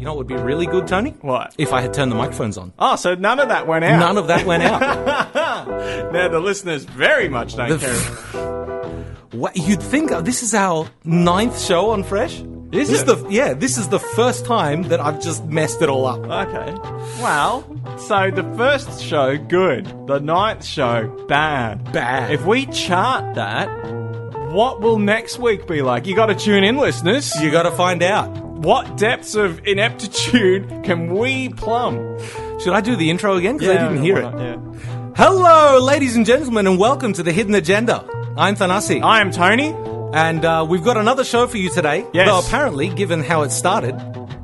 know what would be really good, Tony? What? If I had turned the microphones on. Oh, so none of that went out. None of that went out. Now the listeners very much don't care. What, you'd think this is our 9th show on Fresh? Is this it? This is the first time that I've just messed it all up. Okay. Well, so the first show, good. The 9th show, bad. Bad. If we chart that, what will next week be like? You got to tune in, listeners. You got to find out. What depths of ineptitude can we plumb? Should I do the intro again? Because I didn't hear it. Yeah. Hello, ladies and gentlemen, and welcome to The Hidden Agenda. I'm Thanasi. I am Tony. And we've got another show for you today. Yes. Though apparently, given how it started,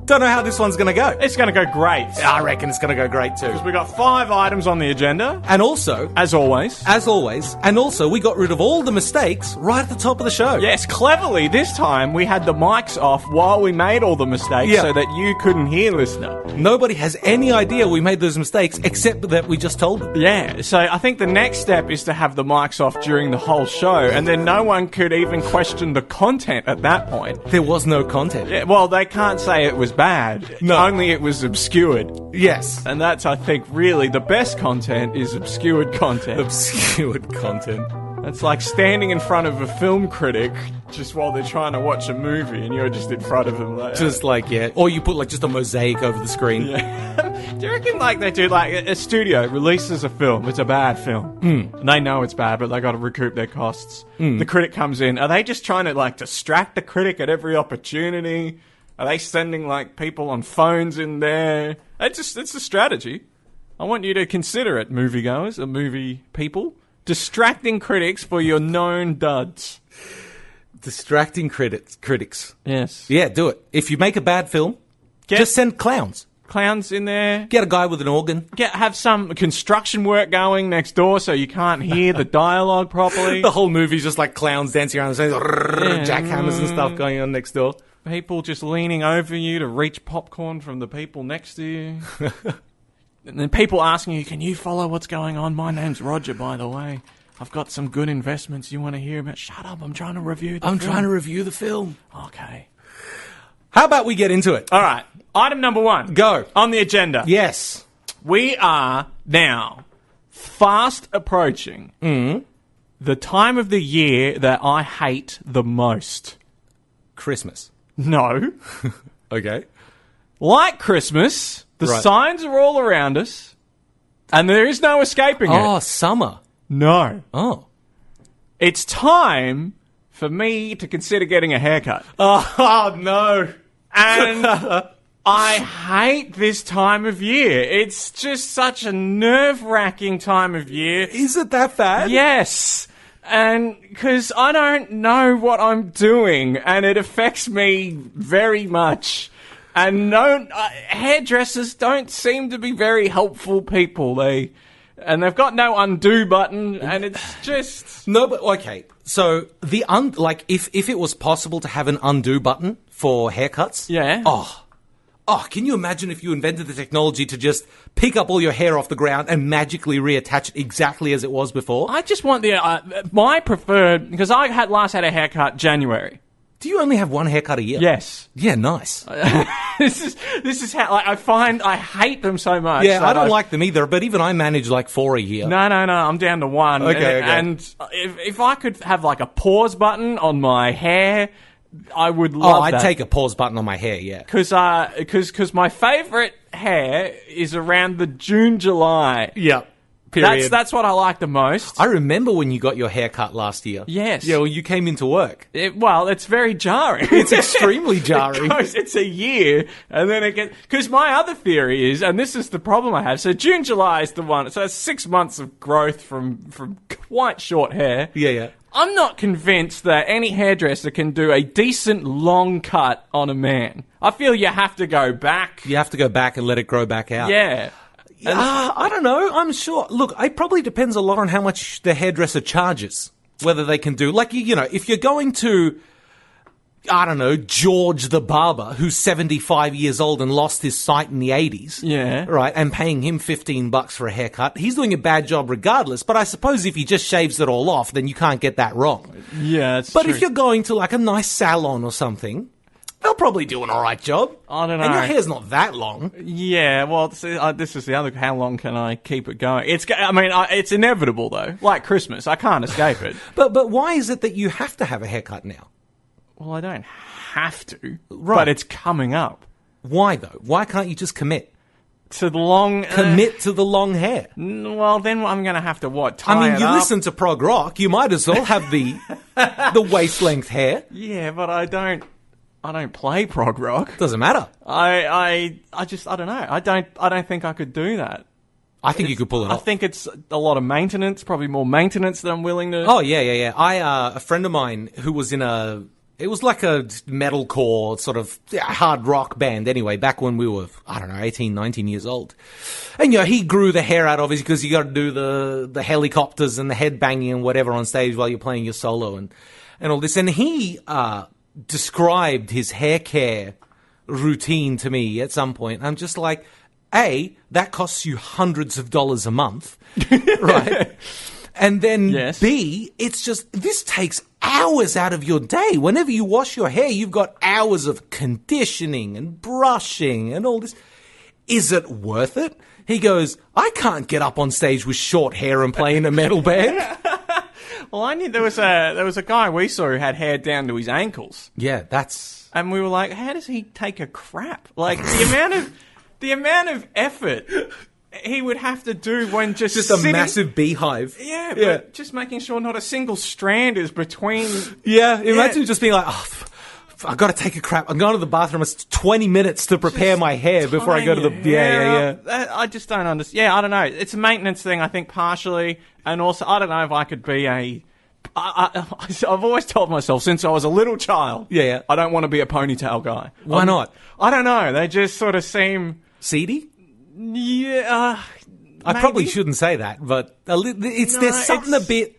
don't know how this one's going to go. It's going to go great. I reckon it's going to go great too. We got 5 items on the agenda. And also, As always, and also, we got rid of all the mistakes right at the top of the show. yes, cleverly, this time we had the mics off while we made all the mistakes so that you couldn't hear, listener. Nobody has any idea we made those mistakes except that we just told them. Yeah, so I think the next step is to have the mics off during the whole show, and then no one could even question the content at that point. There was no content. Yeah, well, they can't say it was bad. No. Only it was obscured. Yes. And that's, I think, really the best content is obscured content. Obscured content. It's like standing in front of a film critic just while they're trying to watch a movie and you're just in front of them like... Just like, yeah. Or you put like just a mosaic over the screen. Yeah. Do you reckon like they do, like a studio releases a film, it's a bad film. And they know it's bad, but they got to recoup their costs. The critic comes in. Are they just trying to like distract the critic at every opportunity? Are they sending like people on phones in there? It's a strategy. I want you to consider it, moviegoers or movie people. Distracting critics for your known duds. Distracting critics. Yes. Yeah, do it. If you make a bad film, just send clowns. Clowns in there. Get a guy with an organ. Have some construction work going next door so you can't hear the dialogue properly. The whole movie's just like clowns dancing around the stage, jackhammers and stuff going on next door. People just leaning over you to reach popcorn from the people next to you. And then people asking you, can you follow what's going on? My name's Roger, by the way. I've got some good investments you want to hear about. Shut up, I'm trying to review the film. I'm trying to review the film. Okay. How about we get into it? All right. Item number 1. Go. On the agenda. Yes. We are now fast approaching the time of the year that I hate the most. Christmas. No. Okay. Like Christmas, the Right. signs are all around us, and there is no escaping it. Oh, summer. No. Oh. It's time for me to consider getting a haircut. Oh, no. And I hate this time of year. It's just such a nerve-wracking time of year. Is it that bad? Yes. And because I don't know what I'm doing, and it affects me very much. And hairdressers don't seem to be very helpful people. They've got no undo button, and it's just... No, but okay. So the if it was possible to have an undo button for haircuts, Yeah. Oh, can you imagine if you invented the technology to just pick up all your hair off the ground and magically reattach it exactly as it was before? I just want my preferred, because I last had a haircut January. Do you only have one haircut a year? Yes. Yeah, nice. This is how I find I hate them so much. Yeah, I don't like them either, but even I manage like 4 a year. No, I'm down to 1. Okay. And if I could have like a pause button on my hair, I would love that. I'd take a pause button on my hair, yeah. Because my favourite hair is around the June, July. Yep. Period. That's what I like the most. I remember when you got your hair cut last year. Yes. Yeah, well, you came into work. It's very jarring. It's extremely jarring. It's a year, and then it gets... Because my other theory is, and this is the problem I have, so June, July is the one, so it's 6 months of growth from quite short hair. Yeah. I'm not convinced that any hairdresser can do a decent long cut on a man. I feel you have to go back. You have to go back and let it grow back out. Yeah. I don't know. I'm sure. Look, it probably depends a lot on how much the hairdresser charges. Whether they can do... Like, you know, if you're going to... I don't know, George the barber, who's 75 years old and lost his sight in the 80s. Yeah. Right, and paying him $15 for a haircut. He's doing a bad job regardless, but I suppose if he just shaves it all off, then you can't get that wrong. Yeah, that's But true. if you're going to like a nice salon or something, they'll probably do an all right job. I don't know. And your hair's not that long. Yeah, well, this is the other. How long can I keep it going? It's inevitable though. Like Christmas, I can't escape it. But why is it that you have to have a haircut now? Well, I don't have to, Right. but it's coming up. Why though? Why can't you just commit? To the long... Commit to the long hair. Well, then I'm going to have to, tie I mean, it you up? listen to prog rock, you might as well have the waist-length hair. Yeah, but I don't play prog rock. Doesn't matter. I don't know. I don't think I could do that. I think you could pull it I off. think it's a lot of maintenance, probably more maintenance than I'm willing to... Oh, yeah. A friend of mine who was in it was like a metalcore sort of hard rock band anyway, back when we were, 18, 19 years old. And, he grew the hair out, obviously, because you got to do the helicopters and the head banging and whatever on stage while you're playing your solo and all this. And he described his hair care routine to me at some point. I'm just like, A, that costs you hundreds of dollars a month, right? And then yes. B, it's just, this takes hours out of your day. Whenever you wash your hair, you've got hours of conditioning and brushing and all this. Is it worth it? He goes, I can't get up on stage with short hair and play in a metal band. Well, I knew there was a guy we saw who had hair down to his ankles. Yeah, that's... And we were like, how does he take a crap? Like, the amount of effort he would have to do when just a sitting... massive beehive. Yeah, but just making sure not a single strand is between... Yeah, imagine just being like, I've got to take a crap. I'm going to the bathroom. It's 20 minutes to prepare my hair before I go to the... Yeah. I just don't understand. Yeah, I don't know. It's a maintenance thing, I think, partially. And also, I don't know if I could be I've always told myself since I was a little child... Yeah. I don't want to be a ponytail guy. Why not? I don't know. They just sort of seem... Seedy? Yeah, I probably shouldn't say that, but there's something a bit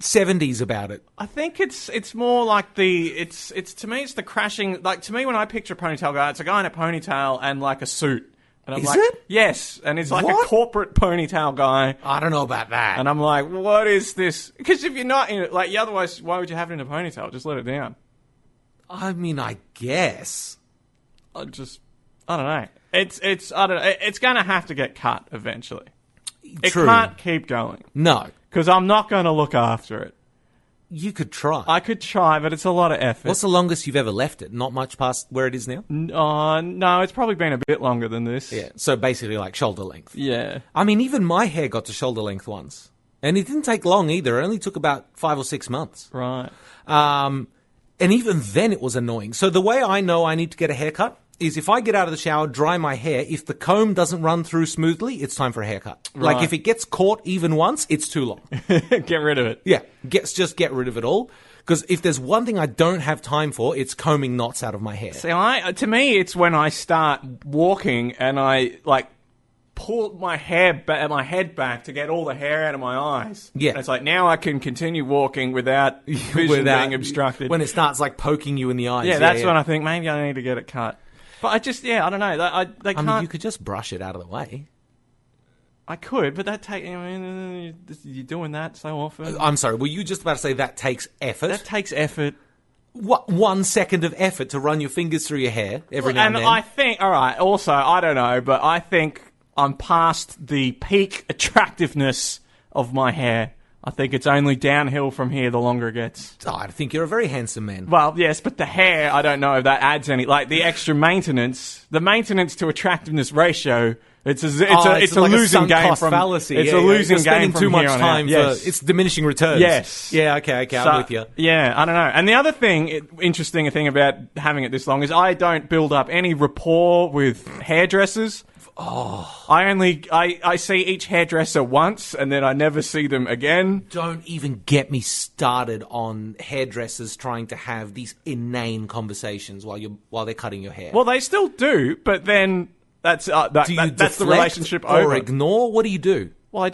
70s about it. I think it's more like it's to me it's the crashing. Like to me, when I picture a ponytail guy, it's a guy in a ponytail and like a suit. And I'm Is like, it? Yes, and it's like What? a corporate ponytail guy. I don't know about that. And I'm like, what is this? Because if you're not in it, like, otherwise, why would you have it in a ponytail? Just let it down. I mean, I guess. I don't know. I don't know. It's going to have to get cut eventually. True. It can't keep going. No. Because I'm not going to look after it. You could try. I could try, but it's a lot of effort. What's the longest you've ever left it? Not much past where it is now? No, it's probably been a bit longer than this. Yeah, so basically like shoulder length. Yeah. I mean, even my hair got to shoulder length once. And it didn't take long either. It only took about 5 or 6 months. Right. And even then it was annoying. So the way I know I need to get a haircut is if I get out of the shower, dry my hair, if the comb doesn't run through smoothly, it's time for a haircut. Right. Like if it gets caught even once, it's too long. Get rid of it. Yeah, just get rid of it all. Because if there's one thing I don't have time for, it's combing knots out of my hair. See, to me, it's when I start walking and I like pull my head back to get all the hair out of my eyes. Yeah, and it's like now I can continue walking without vision being obstructed. When it starts like poking you in the eyes. Yeah, that's when I think maybe I need to get it cut. But I don't know. They can't. I mean, you could just brush it out of the way. I could, but you're doing that so often. I'm sorry, were you just about to say that takes effort? That takes effort. What, 1 second of effort to run your fingers through your hair every now and then? And I think, all right, also, I don't know, but I think I'm past the peak attractiveness of my hair. I think it's only downhill from here the longer it gets. Oh, I think you're a very handsome man. Well, yes, but the hair, I don't know if that adds any. Like, the extra maintenance, the maintenance to attractiveness ratio, it's a like losing a game cost from... fallacy. It's a losing you're game spending from too much here on time out. Yes. for... It's diminishing returns. Yes. Yeah, okay, I'm with you. Yeah, I don't know. And the other interesting thing about having it this long is I don't build up any rapport with hairdressers. Oh. I see each hairdresser once and then I never see them again. Don't even get me started on hairdressers trying to have these inane conversations while they're cutting your hair. Well, they still do, but then that's that's the relationship or over. Ignore? What do you do? Well,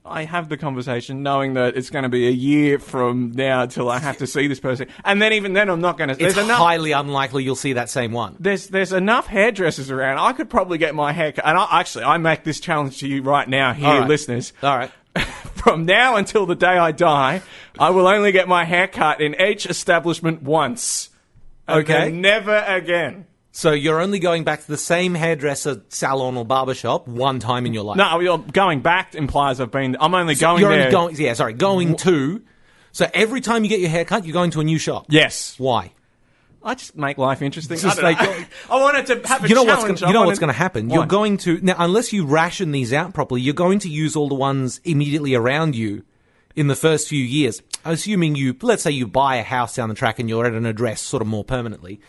I have the conversation knowing that it's going to be a year from now until I have to see this person. And then even then I'm not going to... It's highly unlikely you'll see that same one. There's enough hairdressers around. I could probably get my hair cut. And I make this challenge to you right now here, listeners. All right. From now until the day I die, I will only get my hair cut in each establishment once. And Okay. then never again. So you're only going back to the same hairdresser, salon, or barbershop one time in your life. No, you're going back implies I'm only going You're there. only going to. So every time you get your hair cut, you're going to a new shop. Yes. Why? I just make life interesting. Just I don't know. like- I wanted to have a You know challenge. what's going to happen? What? You're going to now, unless you ration these out properly, you're going to use all the ones immediately around you in the first few years. Assuming let's say you buy a house down the track and you're at an address sort of more permanently,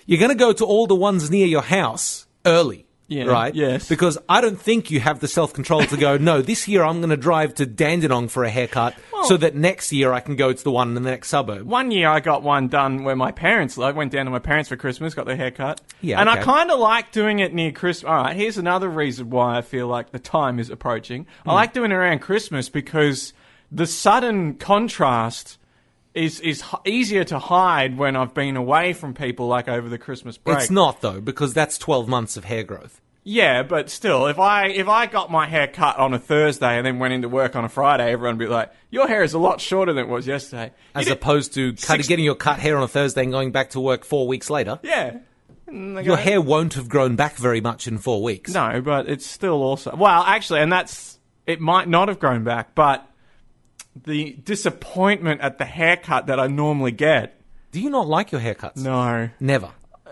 you're going to go to all the ones near your house early. Yeah, right? yes. Because I don't think you have the self-control to go, no, this year I'm going to drive to Dandenong for a haircut so that next year I can go to the one in the next suburb. One year I got one done where my parents lived. I went down to my parents for Christmas, got their hair cut. Yeah, and okay. I kind of like doing it near Christmas. All right, here's another reason why I feel like the time is approaching. I like doing it around Christmas because the sudden contrast is easier to hide when I've been away from people, like over the Christmas break. It's not, though, because that's 12 months of hair growth. Yeah, but still, if I got my hair cut on a Thursday and then went into work on a Friday, everyone would be like, your hair is a lot shorter than it was yesterday. As opposed to getting your cut hair on a Thursday and going back to work 4 weeks later. Yeah. And they Your go, hair won't have grown back very much in 4 weeks. No, but it's still also... Well, actually, it might not have grown back, but the disappointment at the haircut that I normally get... Do you not like your haircuts? No. Never.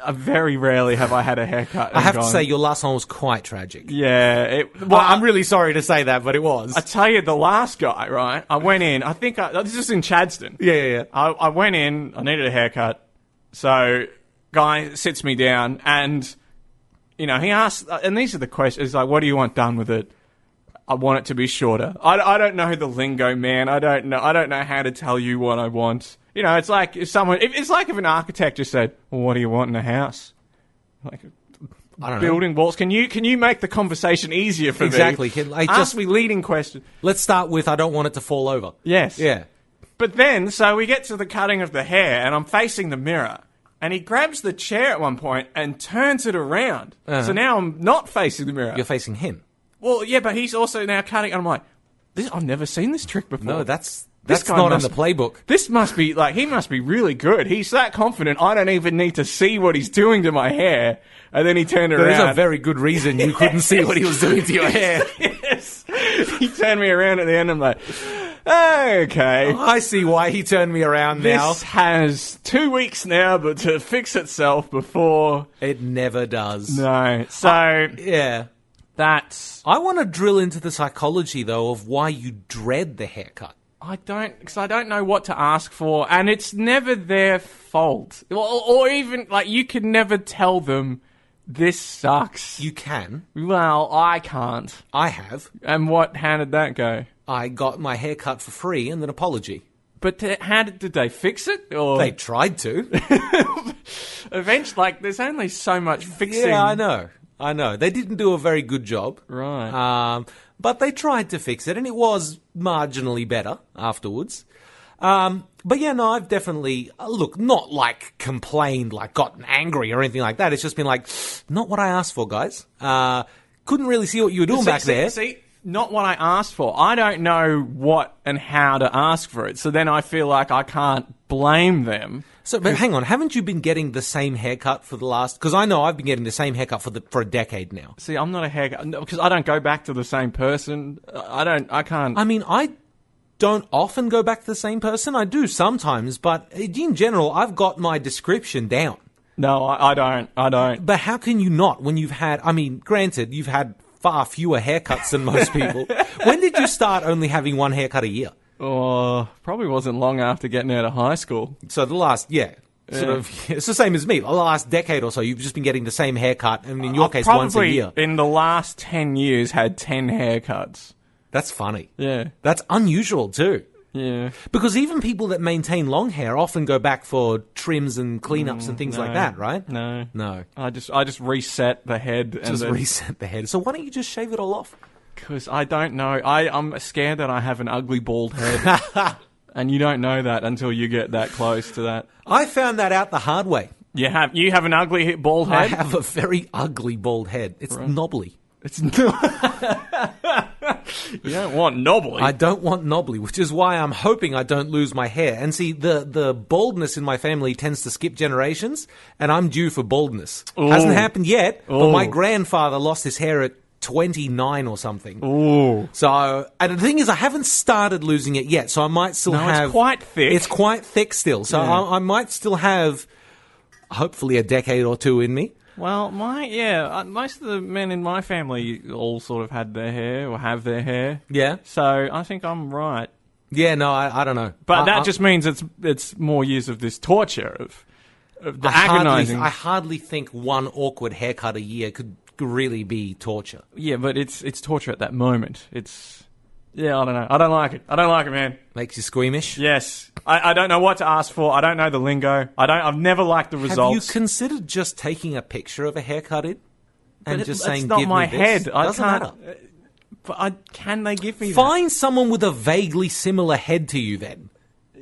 Very rarely have I had a haircut. I have to say, your last one was quite tragic. Yeah. Well, I'm really sorry to say that, but it was. I tell you, the last guy, right? I went in, this is in Chadston. Yeah. I went in, I needed a haircut. So, guy sits me down and, he asks, and these are the questions, it's like, what do you want done with it? I want it to be shorter. I don't know the lingo, man. I don't know how to tell you what I want. It's like if an architect just said, well, what do you want in a house? Like, I don't know. Building walls. Can you make the conversation easier for Exactly. me? Ask me leading questions. Let's start with, I don't want it to fall over. Yes. Yeah. But then, so we get to the cutting of the hair, and I'm facing the mirror. And he grabs the chair at one point and turns it around. So now I'm not facing the mirror. You're facing him. Well, yeah, but he's also now cutting, and I'm like, I've never seen this trick before. No, that's guy not in the playbook. This must be, he must be really good. He's that confident, I don't even need to see what he's doing to my hair. And then he turned around. There's a very good reason you couldn't see what he was doing to your hair. Yes. He turned me around at the end, I'm like, okay. I see why he turned me around now. This has 2 weeks now, but to fix itself before... It never does. No. So... Yeah. I want to drill into the psychology, though, of why you dread the haircut. Because I don't know what to ask for, and it's never their fault. Or even, you could never tell them, this sucks. You can. Well, I can't. I have. And how did that go? I got my hair cut for free and an apology. But did they fix it? Or They tried to. eventually, there's only so much fixing. Yeah, I know. They didn't do a very good job. Right. But they tried to fix it, and it was marginally better afterwards. But yeah, no, I've definitely, not complained, gotten angry or anything like that. It's just been not what I asked for, guys. Couldn't really see what you were doing back there. See, not what I asked for. I don't know what and how to ask for it. So then I feel like I can't blame them. So, but hang on, haven't you been getting the same haircut for the last... Because I know I've been getting the same haircut for a decade now. See, I'm not a haircut... Because I don't go back to the same person. I can't... I mean, I don't often go back to the same person. I do sometimes, but in general, I've got my description down. No, I don't. But how can you not when you've had... I mean, granted, you've had far fewer haircuts than most people. When did you start only having one haircut a year? Oh, probably wasn't long after getting out of high school. So the last, it's the same as me. The last decade or so, you've just been getting the same haircut, and in your case, once a year. In the last 10 years, had 10 haircuts. That's funny. Yeah. That's unusual too. Yeah. Because even people that maintain long hair often go back for trims and cleanups and things like that, right? No. I just reset the head. Reset the head. So why don't you just shave it all off? Because I don't know. I'm scared that I have an ugly bald head. And you don't know that until you get that close to that. I found that out the hard way. You have an ugly bald head? I have a very ugly bald head. It's knobbly. It's not. You don't want knobbly. I don't want knobbly, which is why I'm hoping I don't lose my hair. And see, the baldness in my family tends to skip generations, and I'm due for baldness. Ooh. Hasn't happened yet, but my Ooh. grandfather lost his hair at 29 or something. Ooh. So, and the thing is, I haven't started losing it yet, so I might still have... it's quite thick. It's quite thick still, so Yeah. I might still have, hopefully, a decade or two in me. Well, most of the men in my family all sort of had their hair or have their hair. Yeah? So I think I'm right. Yeah, no, I don't know. But that just means it's more years of this torture of the agonizing. I hardly think one awkward haircut a year could really be torture. Yeah, but it's torture at that moment. Yeah, I don't know. I don't like it. I don't like it, man. Makes you squeamish? Yes. I don't know what to ask for. I don't know the lingo. I've never liked the results. Have you considered just taking a picture of a haircut in? And But just it's saying, not give my me this? head. Doesn't matter. But can they give me Find someone with a vaguely similar head to you then.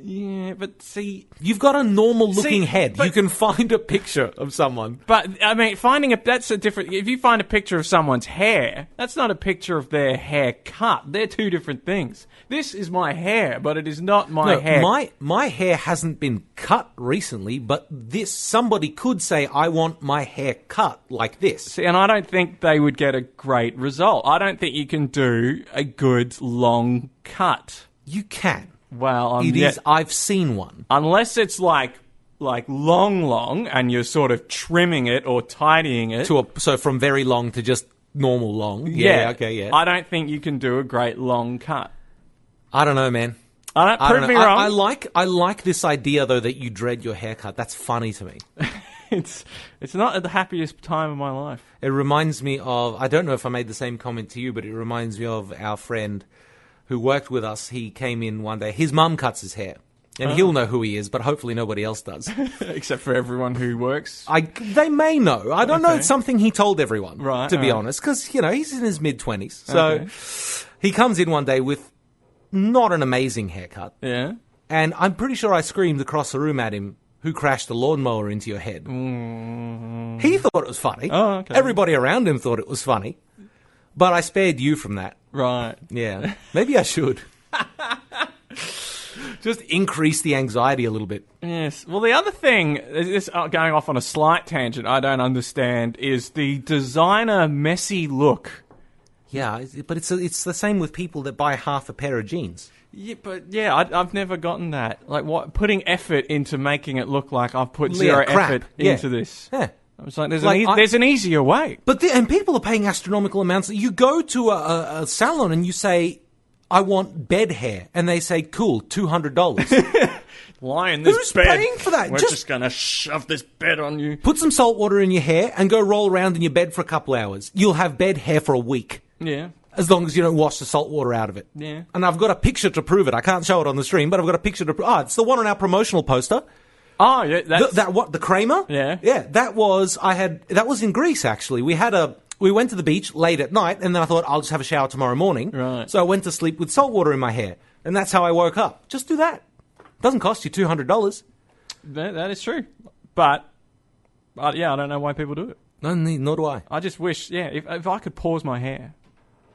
that? Yeah, but see... You've got a normal-looking See, head. but- You can find a picture of someone. But, I mean, that's a different... If you find a picture of someone's hair, that's not a picture of their haircut. They're two different things. This is my hair, but it is not my hair. My hair hasn't been cut recently, but somebody could say, I want my hair cut like this. See, and I don't think they would get a great result. I don't think you can do a good, long cut. You can. Well, I've seen one. Unless it's like long, and you're sort of trimming it or tidying it. So from very long to just normal long. Yeah, okay, yeah. I don't think you can do a great long cut. I don't know, man. Prove me wrong. I like this idea though that you dread your haircut. That's funny to me. It's not the happiest time of my life. It reminds me of, I don't know if I made the same comment to you, but it reminds me of our friend who worked with us. He came in one day. His mum cuts his hair. And he'll know who he is, but hopefully nobody else does. Except for everyone who works. They may know. I don't know. It's something he told everyone, right, to be honest. Because, he's in his mid-20s. So he comes in one day with not an amazing haircut. Yeah. And I'm pretty sure I screamed across the room at him, who crashed the lawnmower into your head. He thought it was funny. Oh, okay. Everybody around him thought it was funny. But I spared you from that. Right. Yeah. Maybe I should. Just increase the anxiety a little bit. Yes. Well, the other thing, this going off on a slight tangent, I don't understand, is the designer messy look. Yeah, but it's the same with people that buy half a pair of jeans. Yeah, I've never gotten that. Like, what? Putting effort into making it look like I've put zero crap. effort Yeah. into this. Yeah. I was like, there's an easier way. And people are paying astronomical amounts. You go to a salon and you say, I want bed hair. And they say, cool, $200. Lie in this Who's bed. paying for that? We're just going to shove this bed on you. Put some salt water in your hair and go roll around in your bed for a couple hours. You'll have bed hair for a week. Yeah. As long as you don't wash the salt water out of it. Yeah. And I've got a picture to prove it. I can't show it on the stream, but I've got a picture to prove. It's the one on our promotional poster. Oh, yeah. The Kramer? Yeah. Yeah, that was in Greece, actually. We went to the beach late at night, and then I thought, I'll just have a shower tomorrow morning. Right. So I went to sleep with salt water in my hair. And that's how I woke up. Just do that. Doesn't cost you $200. That is true. But yeah, I don't know why people do it. No, nor do I. I just wish, if I could pause my hair.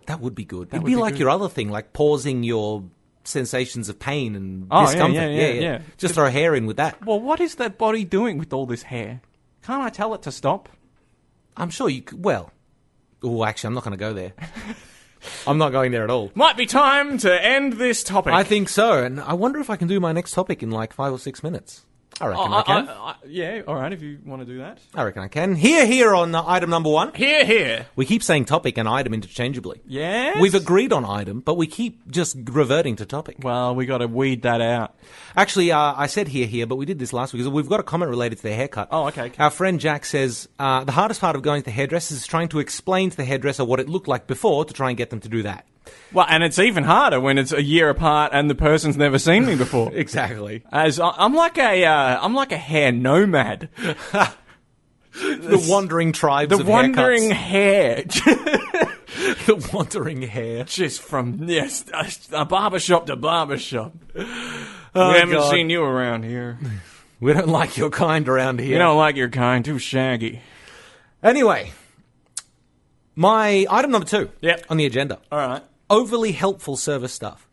That would be good. It'd would be be like good. your other thing, like pausing your sensations of pain and discomfort. Yeah. Just throw hair in with that. Well, what is that body doing with all this hair? Can't I tell it to stop? I'm sure you could. Well, actually, I'm not going to go there. I'm not going there at all. Might be time to end this topic. I think so. And I wonder if I can do my next topic in like 5 or 6 minutes. I reckon I can. Yeah, all right, if you want to do that. I reckon I can. Here on item number 1. Here. We keep saying topic and item interchangeably. Yes? We've agreed on item, but we keep just reverting to topic. Well, we got to weed that out. Actually, I said here, but we did this last week. Because we've got a comment related to the haircut. Oh, okay. Our friend Jack says, the hardest part of going to the hairdresser is trying to explain to the hairdresser what it looked like before to try and get them to do that. Well, and it's even harder when it's a year apart and the person's never seen me before. Exactly. As I'm like a hair nomad. The wandering tribes of wandering haircuts. hair. The wandering hair. Just from, a barbershop to barbershop. Oh, We haven't God. seen you around here. We don't like your kind around here. You don't like your kind, too shaggy. Anyway, my item number 2 Yep. on the agenda All right. overly helpful service staff.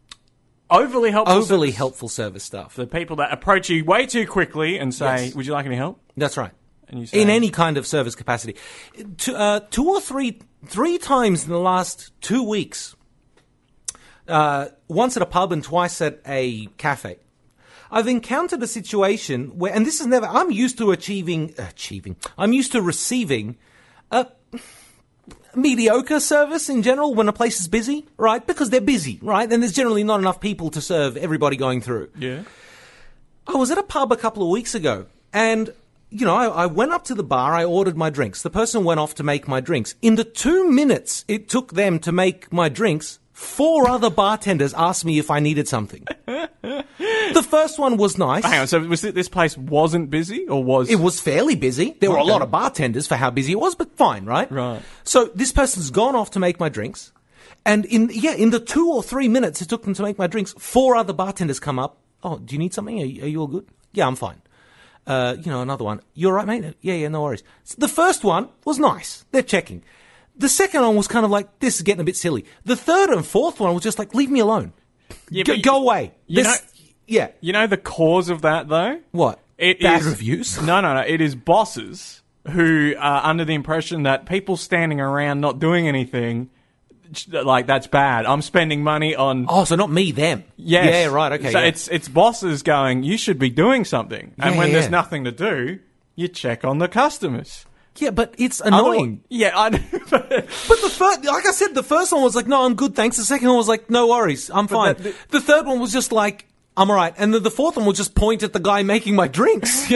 Overly Helpful service staff. The people that approach you way too quickly and say, Yes. would you like any help? That's right. And you say, In any kind of service capacity. Two or three times in the last 2 weeks, once at a pub and twice at a cafe, I've encountered a situation where, and this is never, I'm used to I'm used to receiving a mediocre service in general when a place is busy, right? Because they're busy, right? And there's generally not enough people to serve everybody going through. Yeah. I was at a pub a couple of weeks ago, and I went up to the bar, I ordered my drinks. The person went off to make my drinks. In the 2 minutes it took them to make my drinks, 4 other bartenders asked me if I needed something. The first one was nice. Hang on, so this place wasn't busy, or was... It was fairly busy. There were a lot of bartenders for how busy it was, but fine, right? Right. So this person's gone off to make my drinks, and in the 2 or 3 minutes it took them to make my drinks, 4 other bartenders come up. Oh, do you need something? Are you all good? Yeah, I'm fine. Another one. You all right, mate? Yeah, no worries. So the first one was nice. They're checking. The second one was kind of like, this is getting a bit silly. The third and fourth one was just like, leave me alone. Yeah, Go away. Yeah. You know the cause of that, though? What? Bad reviews? No. It is bosses who are under the impression that people standing around not doing anything, like, that's bad. I'm spending money on... Oh, so not me, them. Yes. Yeah, right, okay. So yeah. it's bosses going, you should be doing something. And when there's nothing to do, you check on the customers. Yeah, but it's annoying. Yeah, I know. But the first, like I said, the first one was like, no, I'm good, thanks. The second one was like, no worries, I'm fine. The third one was just like, I'm all right. And the fourth one would just point at the guy making my drinks,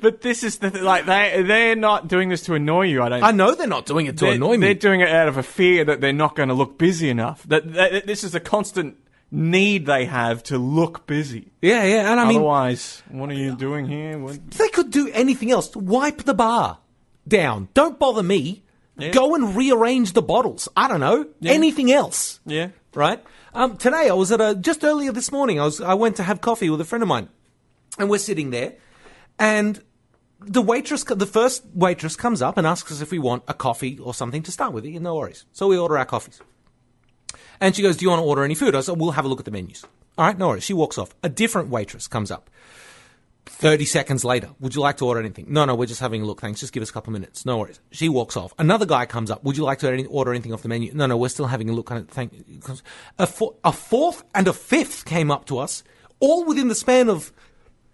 But this is the like they're not doing this to annoy you. I know they're not doing it to annoy me. They're doing it out of a fear that they're not going to look busy enough. That this is a constant need they have to look busy. Yeah, and I mean, otherwise, what are you doing here? They could do anything else. Wipe the bar down. Don't bother me. Yeah. Go and rearrange the bottles. I don't know. Yeah. Anything else. Yeah. Right? Today I was just earlier this morning, I went to have coffee with a friend of mine, and we're sitting there, and the first waitress comes up and asks us if we want a coffee or something to start with. No worries. So we order our coffees. And she goes, do you want to order any food? I said, we'll have a look at the menus. All right, no worries. She walks off. A different waitress comes up. 30 seconds later, would you like to order anything? No, we're just having a look, thanks. Just give us a couple of minutes. No worries. She walks off. Another guy comes up. Would you like to order anything off the menu? No, we're still having a look. A fourth and a fifth came up to us, all within the span of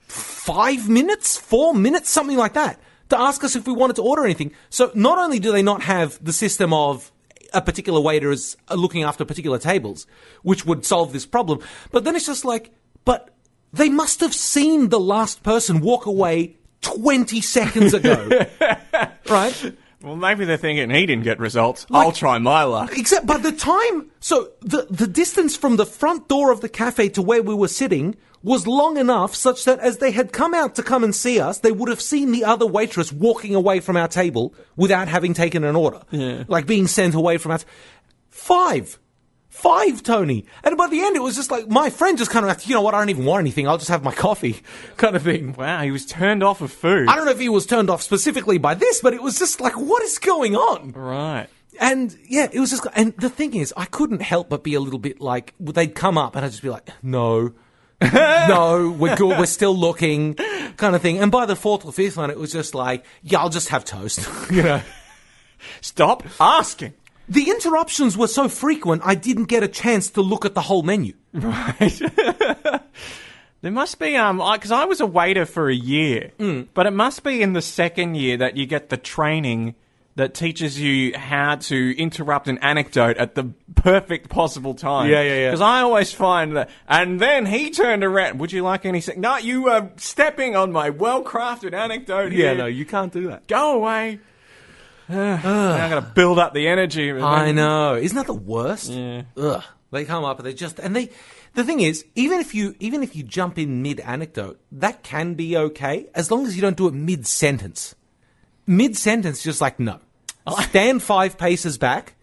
5 minutes, 4 minutes, something like that, to ask us if we wanted to order anything. So not only do they not have the system of a particular waiter is looking after particular tables, which would solve this problem, but then it's just like, but they must have seen the last person walk away 20 seconds ago. Right? Well, maybe they're thinking he didn't get results. I'll try my luck. Except by the time... So the distance from the front door of the cafe to where we were sitting was long enough such that as they had come out to come and see us, they would have seen the other waitress walking away from our table without having taken an order. Yeah. Like being sent away from us. 5, Tony. And by the end, it was just like, my friend just kind of, you know what, I don't even want anything. I'll just have my coffee kind of thing. Wow, he was turned off of food. I don't know if he was turned off specifically by this, but it was just like, what is going on? Right. And yeah, it was just, and the thing is, I couldn't help but be a little bit like, they'd come up and I'd just be like, no, we're good, we're still looking, kind of thing. And by the fourth or fifth one, it was just like, yeah, I'll just have toast. Stop asking. The interruptions were so frequent, I didn't get a chance to look at the whole menu. Right. There must be, because I was a waiter for a year, but it must be in the second year that you get the training that teaches you how to interrupt an anecdote at the perfect possible time. Yeah. Because I always find that, and then he turned around, would you like any... No, you are stepping on my well-crafted anecdote here. Yeah, no, you can't do that. Go away. Now I'm going to build up the energy. I know. Isn't that the worst? Yeah. Ugh. They come up and they just... And the thing is, even if you jump in mid-anecdote, that can be okay, as long as you don't do it mid-sentence. Mid-sentence, just like, no. Stand 5 paces back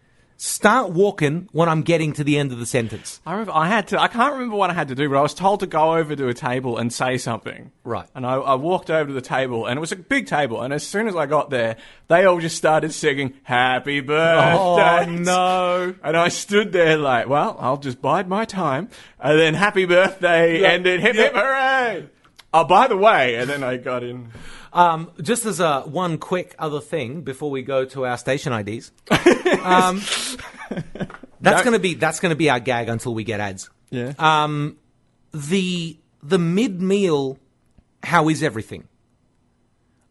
Start walking when I'm getting to the end of the sentence. I can't remember what I had to do, but I was told to go over to a table and say something. Right. And I walked over to the table, and it was a big table, and as soon as I got there, they all just started singing, "Happy Birthday." Oh, no. And I stood there like, well, I'll just bide my time. And then "Happy Birthday" ended, hip, hip, hooray. Oh, by the way, and then I got in. Just as one quick other thing before we go to our station IDs, that's going to be our gag until we get ads. Yeah. The mid-meal, how is everything?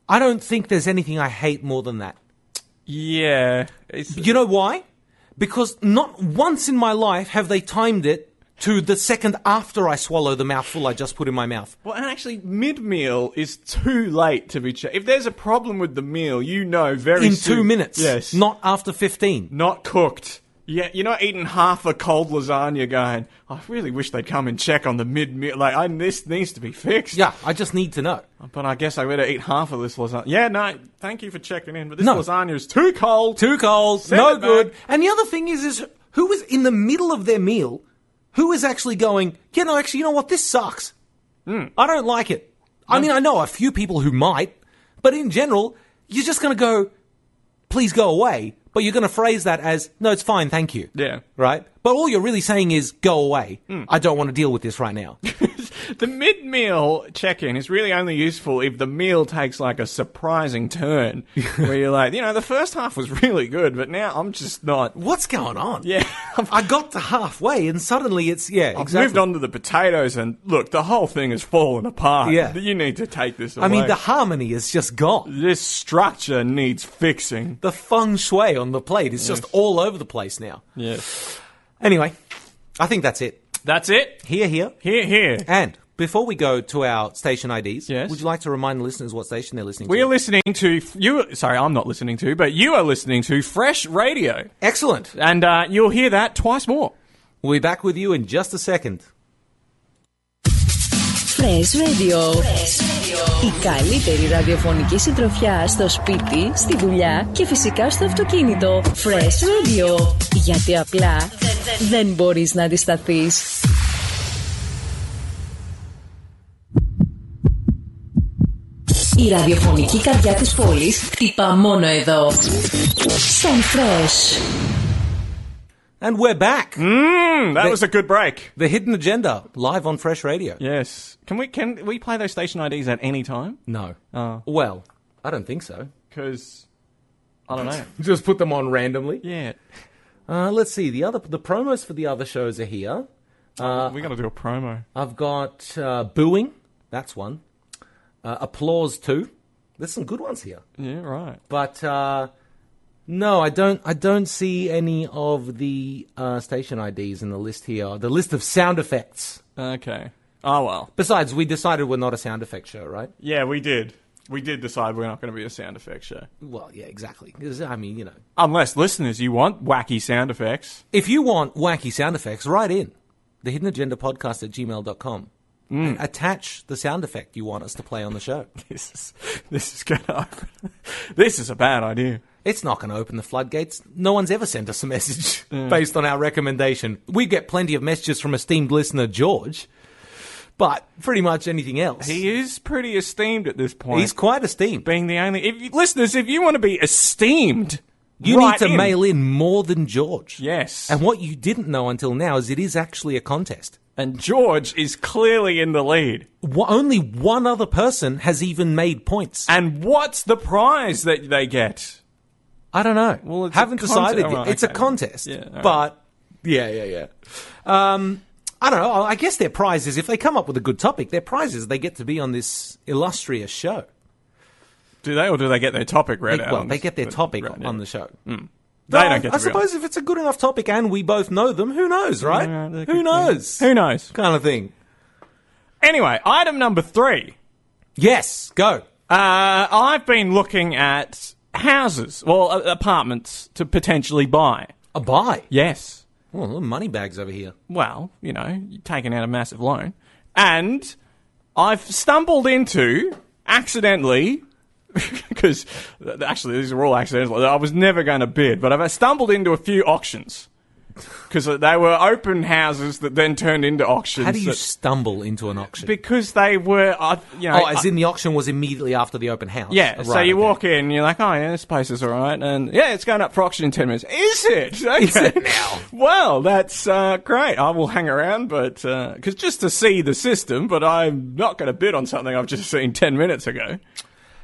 I don't think there's anything I hate more than that. Yeah. You know why? Because not once in my life have they timed it to the second after I swallow the mouthful I just put in my mouth. Well, and actually, mid-meal is too late to be checked. If there's a problem with the meal, you know very soon. In 2 minutes. Yes. Not after 15. Not cooked. Yeah, you're not eating half a cold lasagna going, I really wish they'd come and check on the mid-meal. Like, this needs to be fixed. Yeah, I just need to know. But I guess I better eat half of this lasagna. Yeah, no, thank you for checking in, but this lasagna is too cold. Too cold. No good. And the other thing is who is in the middle of their meal... Who is actually going, you know what, this sucks. I don't like it. I mean, I know a few people who might, but in general, you're just going to go, please go away. But you're going to phrase that as, no, it's fine, thank you. Yeah. Right? But all you're really saying is, go away. I don't want to deal with this right now. The mid-meal check-in is really only useful if the meal takes like a surprising turn. Where you're like, the first half was really good, but now I'm just not... What's going on? Yeah. I got to halfway and suddenly it's, I've moved on to the potatoes and look, the whole thing has fallen apart. Yeah. You need to take this away. I mean, the harmony is just gone. This structure needs fixing. The feng shui on the plate is just all over the place now. Yes. Anyway, I think that's it. That's it. Here. Here. And before we go to our station IDs, yes. Would you like to remind the listeners what station they're listening to? We are listening to I'm not listening to, but you are listening to Fresh Radio. Excellent. And you'll hear that twice more. We'll be back with you in just a second. Fresh Radio. Η καλύτερη ραδιοφωνική συντροφιά στο σπίτι, στη δουλειά και φυσικά στο αυτοκίνητο. Fresh Radio. Γιατί απλά δεν μπορείς να αντισταθείς. Η ραδιοφωνική καρδιά της πόλης χτυπά μόνο εδώ. Στον Fresh. And we're back. That was a good break. The Hidden Agenda, live on Fresh Radio. Yes. Can we play those station IDs at any time? No. Well, I don't think so. Because, I don't know. Just put them on randomly? Yeah. Let's see. The promos for the other shows are here. We're going to do a promo. I've got Booing. That's one. Applause 2. There's some good ones here. Yeah, right. But... no, I don't see any of the station IDs in the list here. The list of sound effects. Okay. Oh, well. Besides, we decided we're not a sound effect show, right? Yeah, we did. We did decide we're not going to be a sound effects show. Well, yeah, exactly. 'Cause, I mean, Unless, listeners, you want wacky sound effects. If you want wacky sound effects, write in. The Hidden Agenda Podcast at gmail.com. And attach the sound effect you want us to play on the show. This is going to open. This is a bad idea. It's not going to open the floodgates. No one's ever sent us a message based on our recommendation. We get plenty of messages from esteemed listener George, but pretty much anything else. He is pretty esteemed at this point. He's quite esteemed. Being the only... Listeners, if you want to be esteemed... You need to mail in more than George. Yes. And what you didn't know until now is it is actually a contest. And George is clearly in the lead. Only one other person has even made points. And what's the prize that they get? I don't know. Well, it's haven't decided yet. Oh, okay. It's a contest. Yeah, right. But, yeah. I don't know. I guess their prize is, if they come up with a good topic, their prize is they get to be on this illustrious show. Do they, or do they get their topic read out? Well, they get their topic on the show. They don't get to I suppose if it's a good enough topic and we both know them, who knows, right? Who knows? Who knows? Kind of thing. Anyway, item number 3. Yes, go. I've been looking at houses, apartments to potentially buy. A buy? Yes. Oh, little money bags over here. Well, you're taking out a massive loan. And I've stumbled into, accidentally, because actually these are all accidental. I was never going to bid, but I've stumbled into a few auctions. Because they were open houses that then turned into auctions. How do you stumble into an auction? Because they were, as in the auction was immediately after the open house? Yeah, right, so you walk in and you're like, oh yeah, this place is alright, and yeah, it's going up for auction in 10 minutes. Is it? Okay. Is it now? Well, that's great. I will hang around, but, because just to see the system, but I'm not going to bid on something I've just seen 10 minutes ago.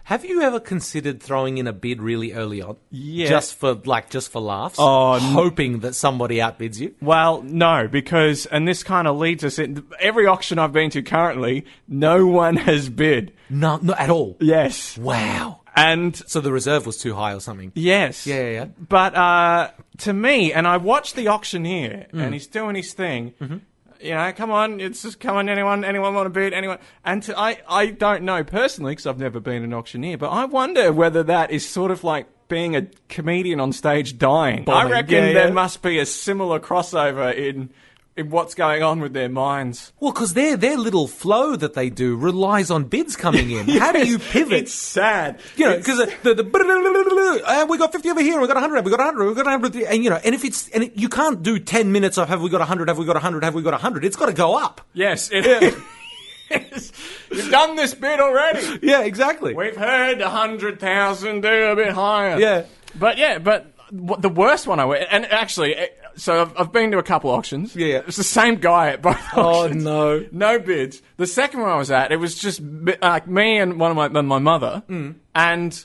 Have you ever considered throwing in a bid really early on? Yeah. Just for laughs? Oh, hoping that somebody outbids you? Well, no, because, and this kind of leads us in, every auction I've been to currently, no one has bid. No, not at all? Yes. Wow. And so the reserve was too high or something? Yes. Yeah. But to me, and I watched the auctioneer, and he's doing his thing, come on, it's just, come on, anyone want to bid, anyone? And I don't know personally, because I've never been an auctioneer, but I wonder whether that is sort of like being a comedian on stage dying. Bombing. I reckon there must be a similar crossover in what's going on with their minds. Well, because their little flow that they do relies on bids coming in. How do you pivot? It's sad. Because we got 50 over here, and we got 100, we got 100, we got 100, and if you can't do 10 minutes of have we got 100, have we got 100, have we got 100. It's got to go up. Yes. You've done this bid already. Yeah, exactly. We've heard 100,000, do a bit higher. Yeah. But the worst one I went, and actually, so I've been to a couple auctions. Yeah. It's the same guy at both auctions. Oh, no. No bids. The second one I was at, it was just like me and one of my mother and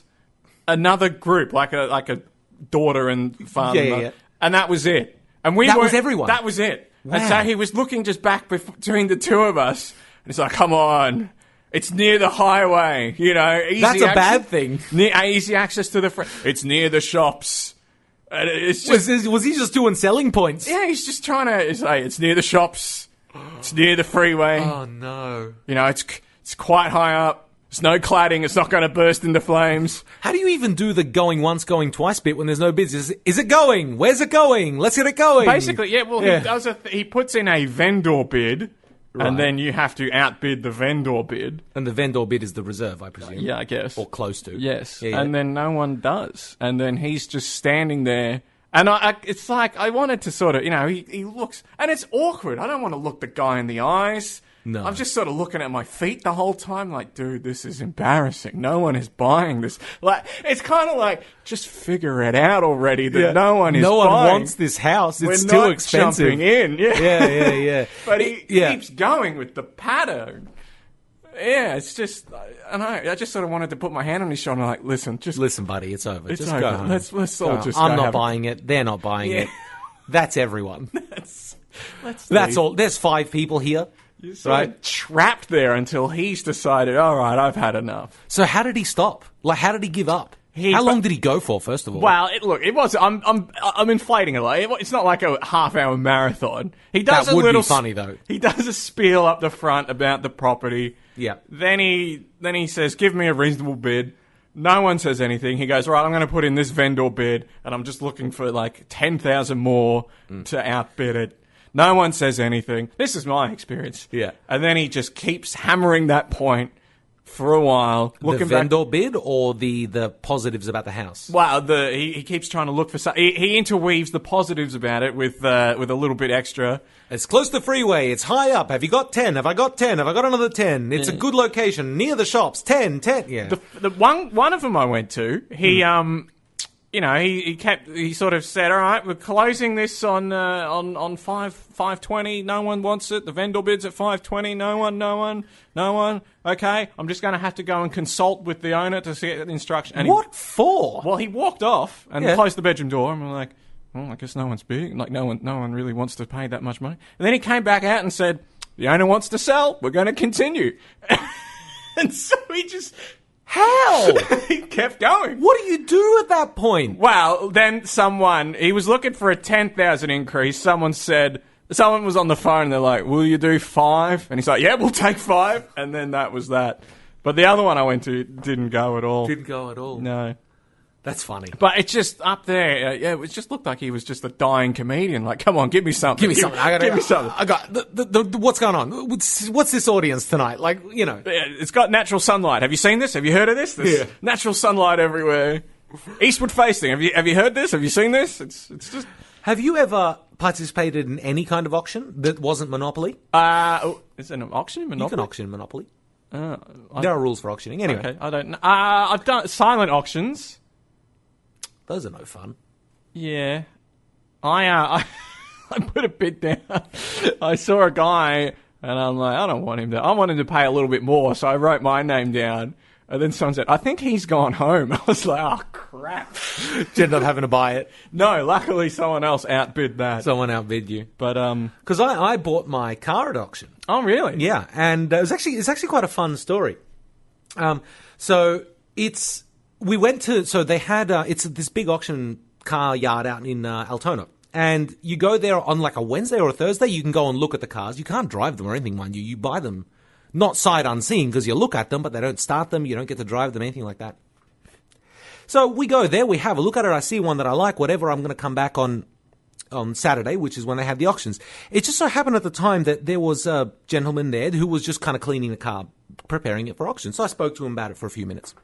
another group, like a daughter and father. Yeah. And that was it. And that was everyone? That was it. Wow. And so he was looking just back between the two of us. And he's like, come on. It's near the highway, easy That's a bad thing. Easy access to the it's near the shops. And it's just, was he just doing selling points? yeah, he's just trying to say it's near the shops. It's near the freeway. Oh, no. It's quite high up. There's no cladding. It's not going to burst into flames. How do you even do the going once, going twice bit when there's no bids? Is it going? Where's it going? Let's get it going. Basically, yeah, well, he puts in a vendor bid. Right. And then you have to outbid the vendor bid. And the vendor bid is the reserve, I presume. Yeah, I guess. Or close to. Yes. Yeah. And then no one does. And then he's just standing there. And it's like, I wanted to sort of, he looks... And it's awkward. I don't want to look the guy in the eyes. No. I'm just sort of looking at my feet the whole time like, dude, this is embarrassing. No one is buying this. Like, it's kind of like, just figure it out already that no one is buying. No one wants this house. It's too expensive. Jumping in. Yeah. But he keeps going with the pattern. Yeah, it's just, I just sort of wanted to put my hand on his shoulder and like, listen, buddy, it's over. It's just over. Go home. Let's all just I'm not buying it. They're not buying it. That's everyone. That's all. There's 5 people here. You're sort of trapped there until he's decided, all right, I've had enough. So how did he stop? Like, how did he give up? How long did he go for, first of all? Well, it was. I'm inflating a lot. It's not like a half-hour marathon. He does that would be funny, though. He does a spiel up the front about the property. Yeah. Then he says, "Give me a reasonable bid." No one says anything. He goes, "Right, I'm going to put in this vendor bid, and I'm just looking for like 10,000 more to outbid it." No one says anything. This is my experience. Yeah. And then he just keeps hammering that point for a while. The vendor bid or the positives about the house? Well, he keeps trying to look for some... He interweaves the positives about it with a little bit extra. It's close to the freeway. It's high up. Have you got 10? Have I got 10? Have I got another 10? It's a good location. Near the shops. 10. Yeah. The one of them I went to, he... he sort of said, all right, we're closing this on 520. No one wants it. The vendor bids at 520. No one. Okay, I'm just going to have to go and consult with the owner to see the instruction. And what for? Well, he walked off and closed the bedroom door, and we're like, well, I guess no one's bidding. Like, no one really wants to pay that much money. And then he came back out and said, the owner wants to sell. We're going to continue. And so he just... How? He kept going. What do you do at that point? Well, then he was looking for a 10,000 increase. Someone was on the phone and they're like, will you do 5? And he's like, yeah, we'll take 5. And then that was that. But the other one I went to didn't go at all. Didn't go at all. No. That's funny. But it's just up there. It just looked like he was just a dying comedian. Like, come on, give me something. Give me something. Give me something. I got what's going on? What's this audience tonight? Like, It's got natural sunlight. Have you seen this? Have you heard of this? There's natural sunlight everywhere. Eastward facing. Have you heard this? Have you seen this? It's just. Have you ever participated in any kind of auction that wasn't Monopoly? Is it an auction in Monopoly? You can auction in Monopoly. There are rules for auctioning. Anyway. Okay, I don't know. I've done silent auctions. Those are no fun. Yeah. I put a bid down. I saw a guy, and I'm like, I want him to pay a little bit more, so I wrote my name down. And then someone said, I think he's gone home. I was like, oh, crap. You ended up having to buy it. No, luckily someone else outbid that. Someone outbid you. But, because I bought my car at auction. Oh, really? Yeah, and it's actually quite a fun story. They had, it's this big auction car yard out in Altona. And you go there on like a Wednesday or a Thursday, you can go and look at the cars. You can't drive them or anything, mind you. You buy them. Not sight unseen, because you look at them, but they don't start them. You don't get to drive them, anything like that. So we go there, we have a look at it. I see one that I like, whatever. I'm going to come back on Saturday, which is when they have the auctions. It just so happened at the time that there was a gentleman there who was just kind of cleaning the car, preparing it for auction. So I spoke to him about it for a few minutes.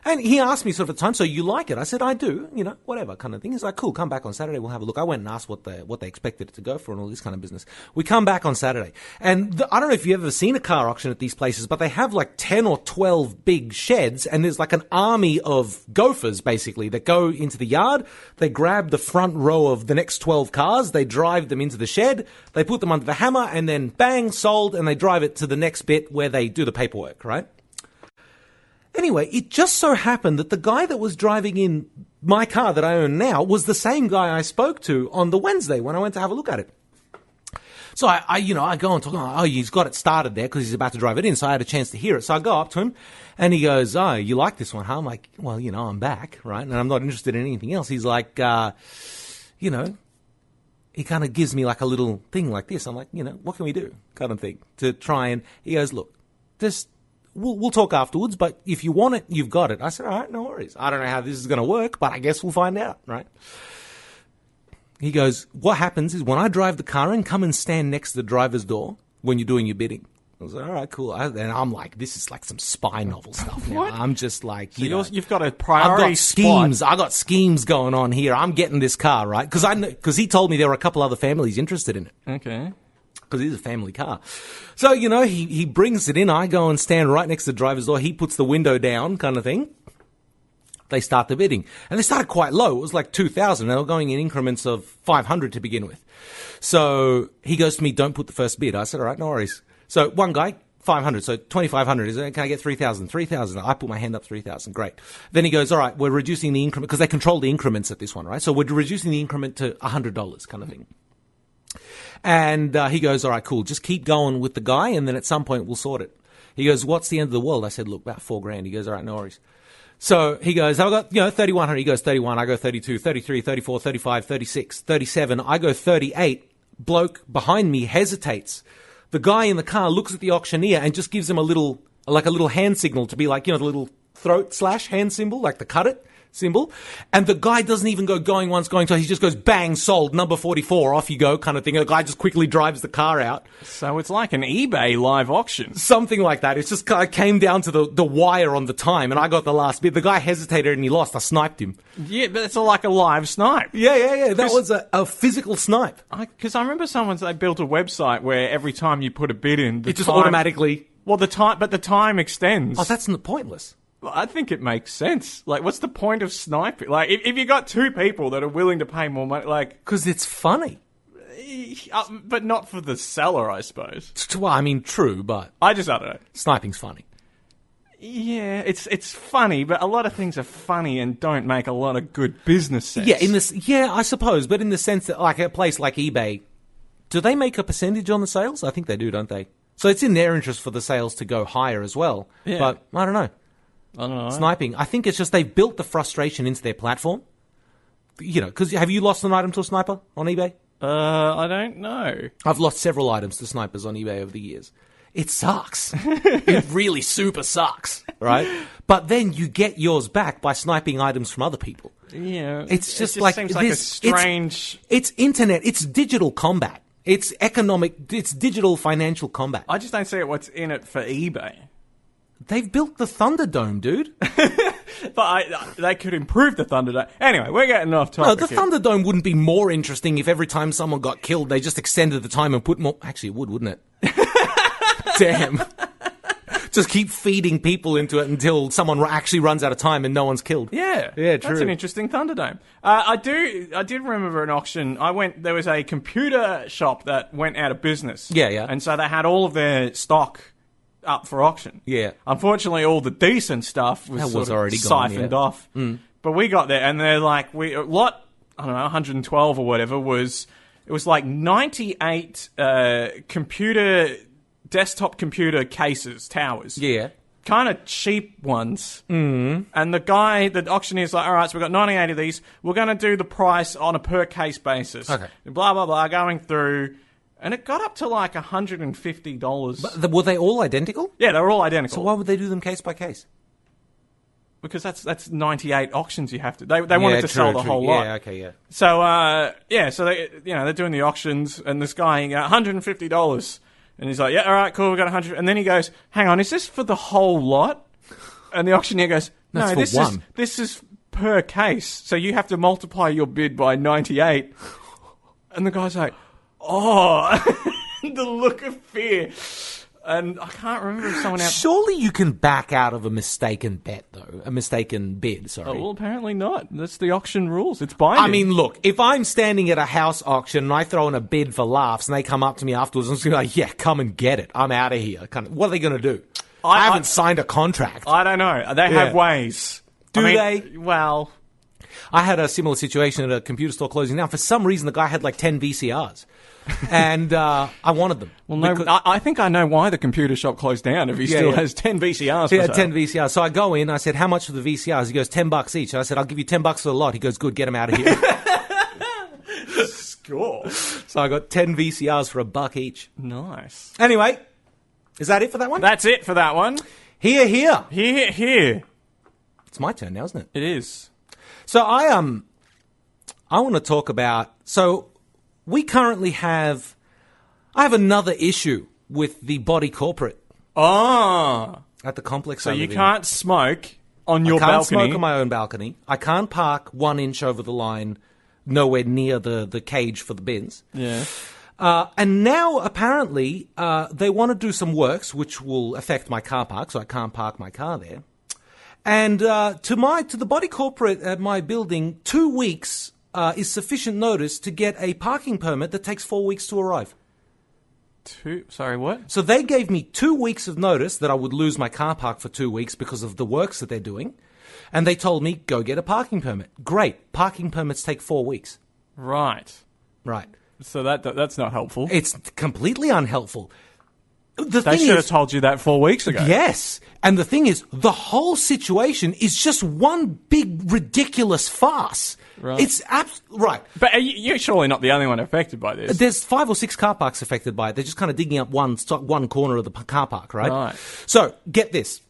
And he asked me sort of at the time, so you like it? I said, I do, whatever kind of thing. He's like, cool, come back on Saturday, we'll have a look. I went and asked what they expected it to go for and all this kind of business. We come back on Saturday. And I don't know if you've ever seen a car auction at these places, but they have like 10 or 12 big sheds, and there's like an army of gophers, basically, that go into the yard. They grab the front row of the next 12 cars, they drive them into the shed, they put them under the hammer, and then bang, sold, and they drive it to the next bit where they do the paperwork, right? Anyway, it just so happened that the guy that was driving in my car that I own now was the same guy I spoke to on the Wednesday when I went to have a look at it. So I go and talk, he's got it started there because he's about to drive it in, so I had a chance to hear it. So I go up to him and he goes, oh, you like this one, huh? I'm like, well, I'm back, right? And I'm not interested in anything else. He's like, he kind of gives me like a little thing like this. I'm like, what can we do? Kind of thing to try and, he goes, look, We'll talk afterwards, but if you want it, you've got it. I said, all right, no worries. I don't know how this is going to work, but I guess we'll find out, right? He goes, what happens is when I drive the car in, come and stand next to the driver's door when you're doing your bidding. I was like, all right, cool. And I'm like, this is like some spy novel stuff now. I'm just like, you've got a priority spot. I got schemes going on here. I'm getting this car, right? Because he told me there were a couple other families interested in it. Okay. Because it is a family car. So, he brings it in. I go and stand right next to the driver's door. He puts the window down kind of thing. They start the bidding. And they started quite low. It was like 2,000. They were going in increments of 500 to begin with. So he goes to me, don't put the first bid. I said, all right, no worries. So one guy, 500. So 2,500. Can I get 3,000? 3,000. I put my hand up, 3,000. Great. Then he goes, all right, we're reducing the increment because they control the increments at this one, right? So we're reducing the increment to $100 kind of thing. And he goes, all right, cool. Just keep going with the guy, and then at some point we'll sort it. He goes, what's the end of the world? I said, look, about $4,000. He goes, all right, no worries. So he goes, I've got, 3,100. He goes, 31. I go 32, 33, 34, 35, 36, 37. I go 38. Bloke behind me hesitates. The guy in the car looks at the auctioneer and just gives him a little hand signal to be like, the little throat slash hand symbol, like the cut it symbol. And the guy doesn't even go going once, going twice. He just goes, bang, sold, number 44, off you go, kind of thing. The guy just quickly drives the car out. So it's like an eBay live auction. Something like that. It's just kind of came down to the wire on the time, and I got the last bit. The guy hesitated and he lost. I sniped him. Yeah, but it's like a live snipe. Yeah. That was a physical snipe. Because I remember they built a website where every time you put a bid in, it just automatically... Well, the time extends. Oh, that's pointless. I think it makes sense. Like, what's the point of sniping? Like, if you got two people that are willing to pay more money, like... Because it's funny. But not for the seller, I suppose. Well, I mean, true, but... I don't know. Sniping's funny. Yeah, it's funny, but a lot of things are funny and don't make a lot of good business sense. Yeah, I suppose, but in the sense that, like, a place like eBay, do they make a percentage on the sales? I think they do, don't they? So it's in their interest for the sales to go higher as well. Yeah. But, I don't know. Sniping. I think it's just they've built the frustration into their platform. Because have you lost an item to a sniper on eBay? I don't know. I've lost several items to snipers on eBay over the years. it sucks. It really super sucks, right? But then you get yours back by sniping items from other people. Yeah. It's just seems like a strange... It's internet. It's digital combat. It's digital financial combat. I just don't see what's in it for eBay. They've built the Thunderdome, dude. But they could improve the Thunderdome. Anyway, we're getting off topic. No, the Thunderdome wouldn't be more interesting if every time someone got killed, they just extended the time and put more... Actually, it would, wouldn't it? Damn. Just keep feeding people into it until someone actually runs out of time and no one's killed. Yeah, true. That's an interesting Thunderdome. I did remember an auction. There was a computer shop that went out of business. Yeah. And so they had all of their stock up for auction. Yeah. Unfortunately, all the decent stuff was already siphoned gone, off. Mm. But we got there, and they're like, lot, I don't know, 112 or whatever it was like 98 desktop computer cases, towers. Yeah. Kind of cheap ones. Mm. And the auctioneer's like, all right, so we've got 98 of these. We're going to do the price on a per case basis. Okay. Blah, blah, blah, going through. And it got up to like $150. But were they all identical? Yeah, they were all identical. So why would they do them case by case? Because that's 98 auctions you have to... They wanted to sell the whole lot. Yeah, okay, yeah. So, so they, they're doing the auctions, and this guy, $150. And he's like, yeah, all right, cool, we got 100. And then he goes, hang on, is this for the whole lot? And the auctioneer goes, no, this is per case. So you have to multiply your bid by 98. And the guy's like, oh, the look of fear. And I can't remember if someone else... Surely you can back out of a mistaken bet, though. A mistaken bid, sorry. Oh, well, apparently not. That's the auction rules. It's binding. I mean, look, if I'm standing at a house auction and I throw in a bid for laughs and they come up to me afterwards and say, like, yeah, come and get it. I'm out of here. What are they going to do? I haven't signed a contract. I don't know. They have ways. Do they? Well... I had a similar situation at a computer store closing down. For some reason, the guy had like 10 VCRs. And I wanted them. Well, no, I think I know why the computer shop closed down if he still has 10 VCRs. He had 10 VCRs. So I go in, I said, how much for the VCRs? He goes, $10 each. And I said, I'll give you $10 for the lot. He goes, good, get them out of here. Score. So I got 10 VCRs for $1 each. Nice. Anyway, is that it for that one? That's it for that one. Here, here. Here, here. It's my turn now, isn't it? It is. So I want to talk about... So we currently have... I have another issue with the body corporate. Oh. At the complex. So you can't smoke on your balcony. I can't smoke on my own balcony. I can't park 1 inch over the line, nowhere near the cage for the bins. Yeah. And now, apparently, they want to do some works which will affect my car park, so I can't park my car there. And to the body corporate at my building, 2 weeks is sufficient notice to get a parking permit that takes 4 weeks to arrive. Sorry, what? So they gave me 2 weeks of notice that I would lose my car park for 2 weeks because of the works that they're doing. And they told me, go get a parking permit. Great. Parking permits take 4 weeks. Right. Right. So that's not helpful. It's completely unhelpful. They should have told you that 4 weeks ago. Yes. And the thing is, the whole situation is just one big, ridiculous farce. Right. It's right. But you're surely not the only one affected by this. There's 5 or 6 car parks affected by it. They're just kind of digging up one corner of the car park, right? Right. So, get this.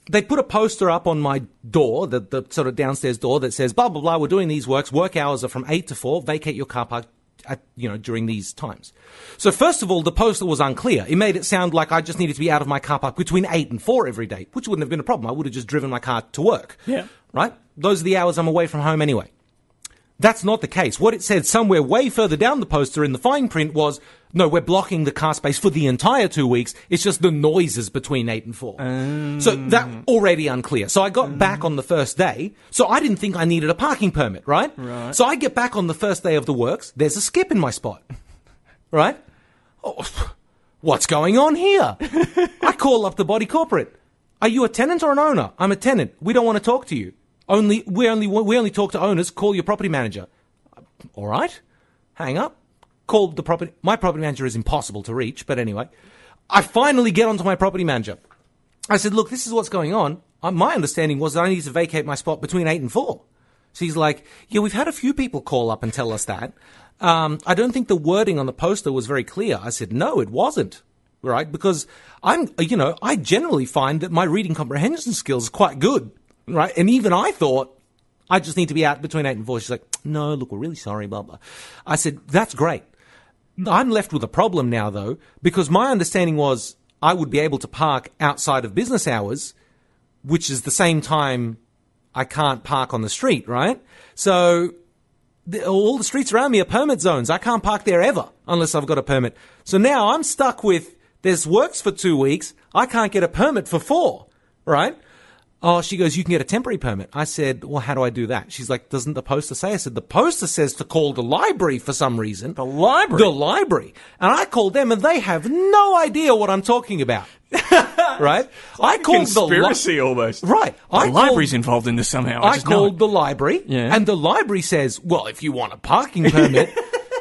They put a poster up on my door, the sort of downstairs door, that says, blah, blah, blah, we're doing these works. Work hours are from 8 to 4. Vacate your car park during these times. So first of all, the poster was unclear. It made it sound like I just needed to be out of my car park between 8 and 4 every day, which wouldn't have been a problem. I would have just driven my car to work. Yeah. Right? Those are the hours I'm away from home anyway. That's not the case. What it said somewhere way further down the poster in the fine print was, no, we're blocking the car space for the entire 2 weeks. It's just the noises between 8 and 4. So that already unclear. So I got back on the first day. So I didn't think I needed a parking permit, right? Right. So I get back on the first day of the works. There's a skip in my spot. Right? Oh, what's going on here? I call up the body corporate. Are you a tenant or an owner? I'm a tenant. We don't want to talk to you. We only talk to owners. Call your property manager. All right. Hang up. Call the property. My property manager is impossible to reach, but anyway, I finally get onto my property manager. I said, look, this is what's going on. My understanding was that I need to vacate my spot between 8 and 4. So he's like, yeah, we've had a few people call up and tell us that. I don't think the wording on the poster was very clear. I said, no, it wasn't. right? Because I generally find that my reading comprehension skills are quite good, right? And even I thought, I just need to be out between 8 and 4. She's like, no, look, we're really sorry, blah, blah. I said, that's great. I'm left with a problem now, though, because my understanding was I would be able to park outside of business hours, which is the same time I can't park on the street, right? So all the streets around me are permit zones. I can't park there ever unless I've got a permit. So now I'm stuck with, there's works for 2 weeks. I can't get a permit for 4, right? Oh, she goes, you can get a temporary permit. I said, well, how do I do that? She's like, doesn't the poster say? I said, the poster says to call the library for some reason. The library? The library. And I called them and they have no idea what I'm talking about. Right? I called conspiracy almost. Right. The library's involved in this somehow. I called the library and the library says, well, if you want a parking permit,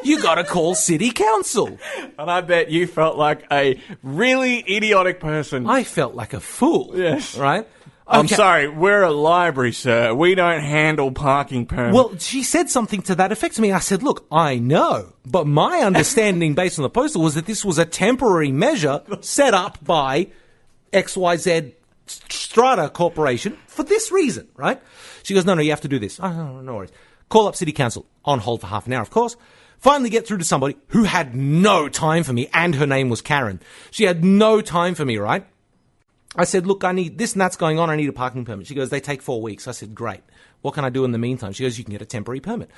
you got to call city council. And I bet you felt like a really idiotic person. I felt like a fool. Yes. Right? I'm sorry, we're a library, sir. We don't handle parking permits. Well, she said something to that effect to me. I said, look, I know, but my understanding based on the poster was that this was a temporary measure set up by XYZ Strata Corporation for this reason, right? She goes, no, you have to do this. Oh, no worries. Call up City Council. On hold for half an hour, of course. Finally get through to somebody who had no time for me, and her name was Karen. She had no time for me, right? I said, look, I need this and that's going on. I need a parking permit. She goes, they take 4 weeks. I said, great. What can I do in the meantime? She goes, you can get a temporary permit.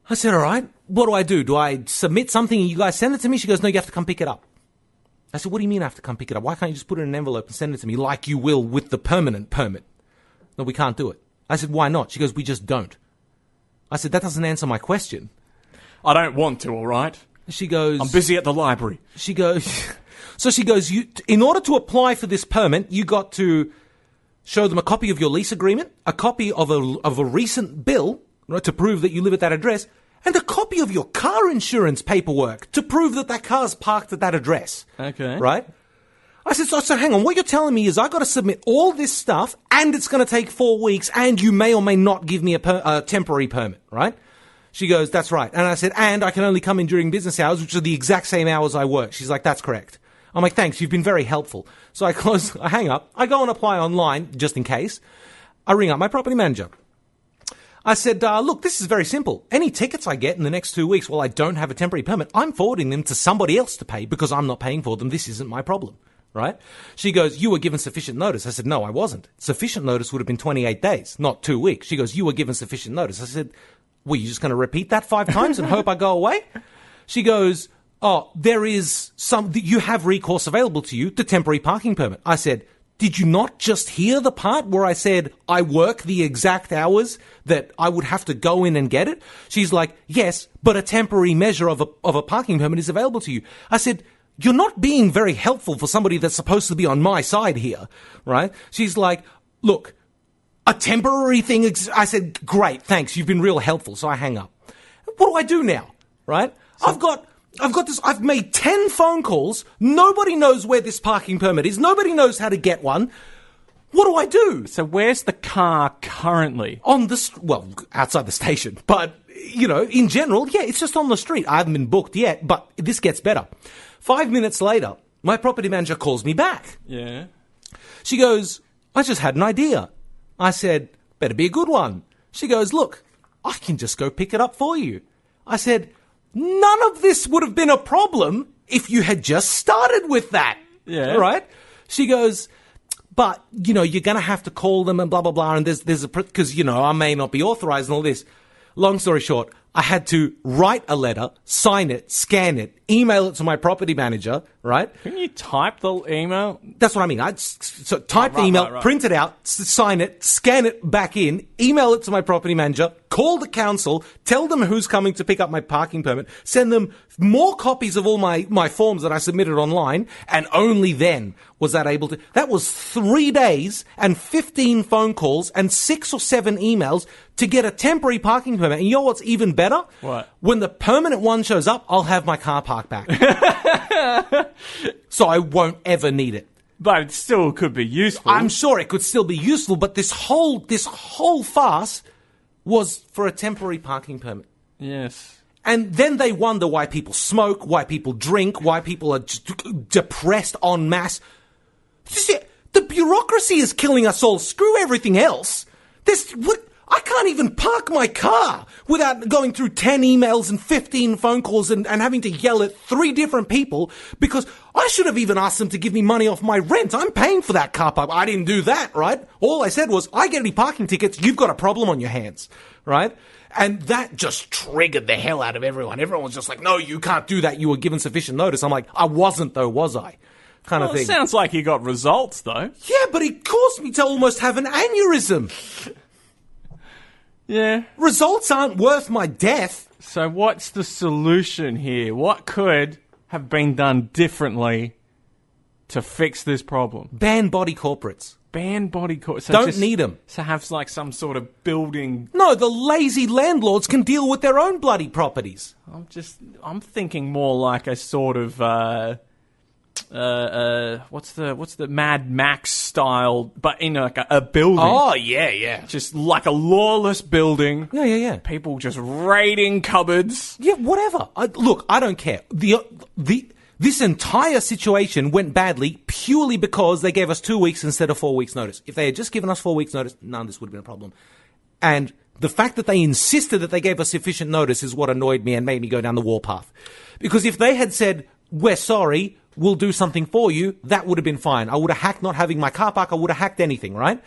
I said, all right. What do I do? Do I submit something and you guys send it to me? She goes, no, you have to come pick it up. I said, what do you mean I have to come pick it up? Why can't you just put it in an envelope and send it to me like you will with the permanent permit? No, we can't do it. I said, why not? She goes, we just don't. I said, that doesn't answer my question. I don't want to, all right? She goes, I'm busy at the library. She goes, so she goes, in order to apply for this permit, you got to show them a copy of your lease agreement, a copy of a recent bill, right, to prove that you live at that address, and a copy of your car insurance paperwork to prove that that car's parked at that address. Okay. Right? I said, so hang on, what you're telling me is I got to submit all this stuff, and it's going to take 4 weeks, and you may or may not give me a temporary permit, right? She goes, that's right. And I said, and I can only come in during business hours, which are the exact same hours I work. She's like, that's correct. I'm like, thanks, you've been very helpful. So I hang up, I go and apply online, just in case. I ring up my property manager. I said, look, this is very simple. Any tickets I get in the next 2 weeks while I don't have a temporary permit, I'm forwarding them to somebody else to pay because I'm not paying for them. This isn't my problem, right? She goes, you were given sufficient notice. I said, no, I wasn't. Sufficient notice would have been 28 days, not 2 weeks. She goes, you were given sufficient notice. I said, were you just going to repeat that 5 times and hope I go away? She goes, oh, there is you have recourse available to you, the temporary parking permit. I said, did you not just hear the part where I said I work the exact hours that I would have to go in and get it? She's like, yes, but a temporary measure of a parking permit is available to you. I said, you're not being very helpful for somebody that's supposed to be on my side here, right? She's like, look, a temporary thing. I said, great, thanks. You've been real helpful. So I hang up. What do I do now, right? I've got this, I've made 10 phone calls. Nobody knows where this parking permit is. Nobody knows how to get one. What do I do? So where's the car currently? Outside the station. But, in general, yeah, it's just on the street. I haven't been booked yet, but this gets better. 5 minutes later, my property manager calls me back. Yeah. She goes, I just had an idea. I said, better be a good one. She goes, look, I can just go pick it up for you. I said, none of this would have been a problem if you had just started with that. Yeah. Right? She goes, but, you're going to have to call them and blah, blah, blah. And because, I may not be authorized and all this. Long story short, I had to write a letter, sign it, scan it, email it to my property manager, right? Can you type the email? That's what I mean. So type the email, print it out, sign it, scan it back in, email it to my property manager, call the council, tell them who's coming to pick up my parking permit, send them more copies of all my forms that I submitted online, and only then was that able to... That was 3 days and 15 phone calls and 6 or 7 emails to get a temporary parking permit. And you know what's even better? What? When the permanent one shows up, I'll have my car parked back. So I won't ever need it. But it still could be useful. I'm sure it could still be useful, but this whole farce was for a temporary parking permit. Yes. And then they wonder why people smoke, why people drink, why people are depressed en masse. The bureaucracy is killing us all. Screw everything else. I can't even park my car without going through 10 emails and 15 phone calls and having to yell at 3 different people because I should have even asked them to give me money off my rent. I'm paying for that car park. I didn't do that, right? All I said was, I get any parking tickets, you've got a problem on your hands, right? And that just triggered the hell out of everyone. Everyone was just like, no, you can't do that. You were given sufficient notice. I'm like, I wasn't though, was I? Kind of thing. It sounds like you got results though. Yeah, but it caused me to almost have an aneurysm. Yeah. Results aren't worth my death. So what's the solution here? What could have been done differently to fix this problem? Ban body corporates. Ban body corporates. So Don't need them. So have like some sort of building. No, the lazy landlords can deal with their own bloody properties. I'm thinking more like a sort of what's the Mad Max style, but in like a building. Oh, yeah. Just like a lawless building. Yeah. People just raiding cupboards. Yeah, whatever. Look, I don't care. This entire situation went badly purely because they gave us 2 weeks instead of 4 weeks notice. If they had just given us 4 weeks notice, none of this would have been a problem. And the fact that they insisted that they gave us sufficient notice is what annoyed me and made me go down the warpath. Because if they had said, we're sorry, we'll do something for you, that would have been fine. I would have hacked not having my car park. I would have hacked anything, right?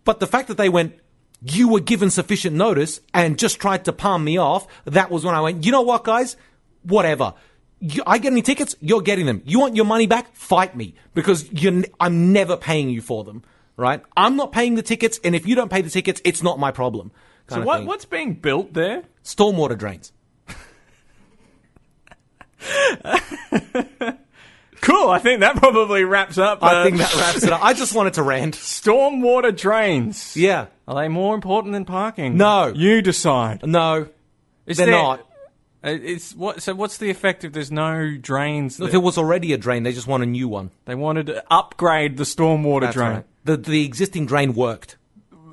But the fact that they went, you were given sufficient notice and just tried to palm me off, that was when I went, you know what, guys? Whatever. I get any tickets, you're getting them. You want your money back? Fight me. Because I'm never paying you for them, right? I'm not paying the tickets, and if you don't pay the tickets, it's not my problem. So what's being built there? Stormwater drains. Cool, I think that probably wraps up. I think that wraps it up. I just wanted to rant. Stormwater drains. Yeah. Are they more important than parking? No. You decide. No. They're not. So what's the effect if there's no drains there? There was already a drain. They just want a new one. They wanted to upgrade the stormwater drain. Right. The existing drain worked.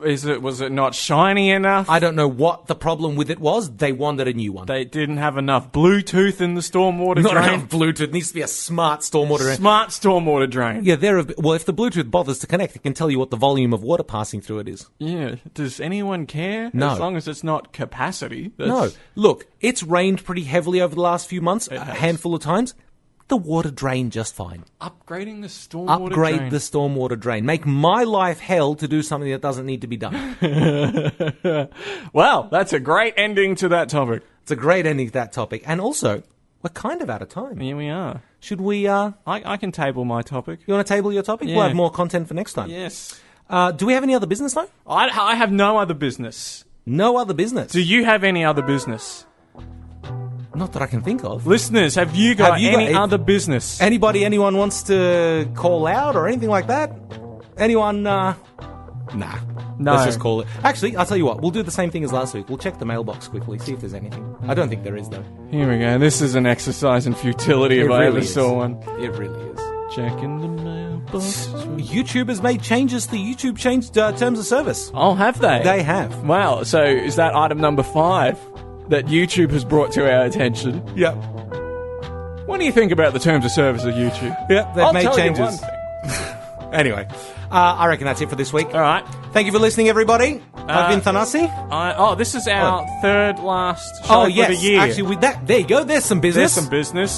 Was it not shiny enough? I don't know what the problem with it was. They wanted a new one. They didn't have enough Bluetooth in the stormwater drain. Not enough Bluetooth. It needs to be a smart stormwater drain. Smart stormwater drain. Yeah, well, if the Bluetooth bothers to connect, it can tell you what the volume of water passing through it is. Yeah. Does anyone care? No. As long as it's not capacity. No. Look, it's rained pretty heavily over the last few months, a handful of times. The water drain just fine. Upgrading the stormwater drain. Upgrade the stormwater drain. Make my life hell to do something that doesn't need to be done. Well, that's a great ending to that topic. It's a great ending to that topic. And also, we're kind of out of time. Here we are. Should we... I can table my topic. You want to table your topic? Yeah. We'll have more content for next time. Yes. Do we have any other business, though? I have no other business. No other business? Do you have any other business? Not that I can think of. Listeners, have you got any other business? Anyone wants to call out or anything like that? Anyone, Nah. No. Let's just call it. Actually, I'll tell you what. We'll do the same thing as last week. We'll check the mailbox quickly, see if there's anything. I don't think there is, though. Here we go. This is an exercise in futility if I ever saw one. It really is. Checking the mailbox. YouTube has made changes. The YouTube changed terms of service. Oh, have they? They have. Wow. So is that item number 5 that YouTube has brought to our attention? Yep. What do you think about the terms of service of YouTube? Yep, they've made tell changes. You one thing. Anyway, I reckon that's it for this week. All right. Thank you for listening, everybody. I've been Thanasi. This is our third last show for the year. Actually, there you go. There's some business.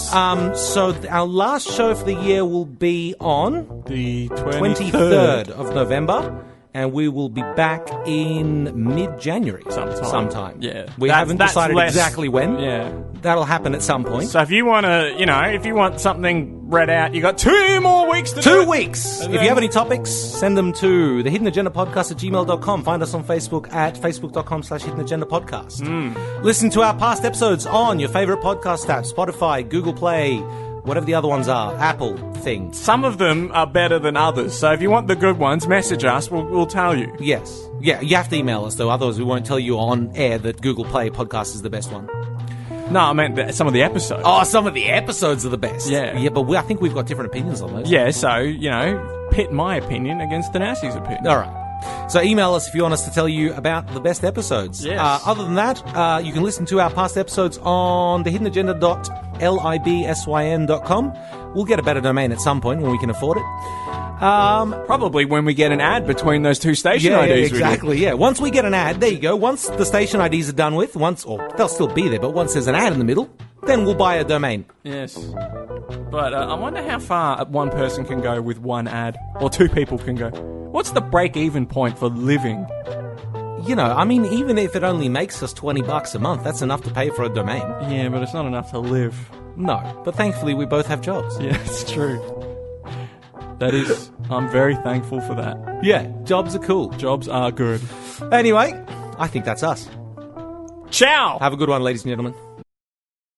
So our last show for the year will be on the 23rd of November. And we will be back in mid-January. Sometime. Yeah. We haven't decided exactly when. Yeah. That'll happen at some point. So if you want to, if you want something read out, you got 2 more weeks to do it. 2 weeks! If you have any topics, send them to thehiddenagendapodcast@gmail.com. Find us on Facebook at facebook.com/hiddenagendapodcast. Listen to our past episodes on your favorite podcast app, Spotify, Google Play, whatever the other ones are, Apple things. Some of them are better than others, so if you want the good ones, message us, we'll tell you. Yes. Yeah, you have to email us, though, otherwise we won't tell you on air that Google Play podcast is the best one. No, I meant some of the episodes. Oh, some of the episodes are the best. Yeah. Yeah, but I think we've got different opinions on those. Yeah, so, pit my opinion against Thanasi's opinion. All right. So email us if you want us to tell you about the best episodes. Yes. Other than that, you can listen to our past episodes on thehiddenagenda.libsyn.com. We'll get a better domain at some point when we can afford it. Probably when we get an ad between those two station IDs. Exactly, yeah. Once we get an ad, there you go. Once the station IDs are done with, or they'll still be there, but once there's an ad in the middle, then we'll buy a domain. Yes. But I wonder how far one person can go with one ad, or two people can go. What's the break-even point for living? You know, I mean, even if it only makes us $20 a month, that's enough to pay for a domain. Yeah, but it's not enough to live. No, but thankfully we both have jobs. Yeah, it's true. That is, I'm very thankful for that. Yeah, jobs are cool. Jobs are good. Anyway, I think that's us. Ciao! Have a good one, ladies and gentlemen.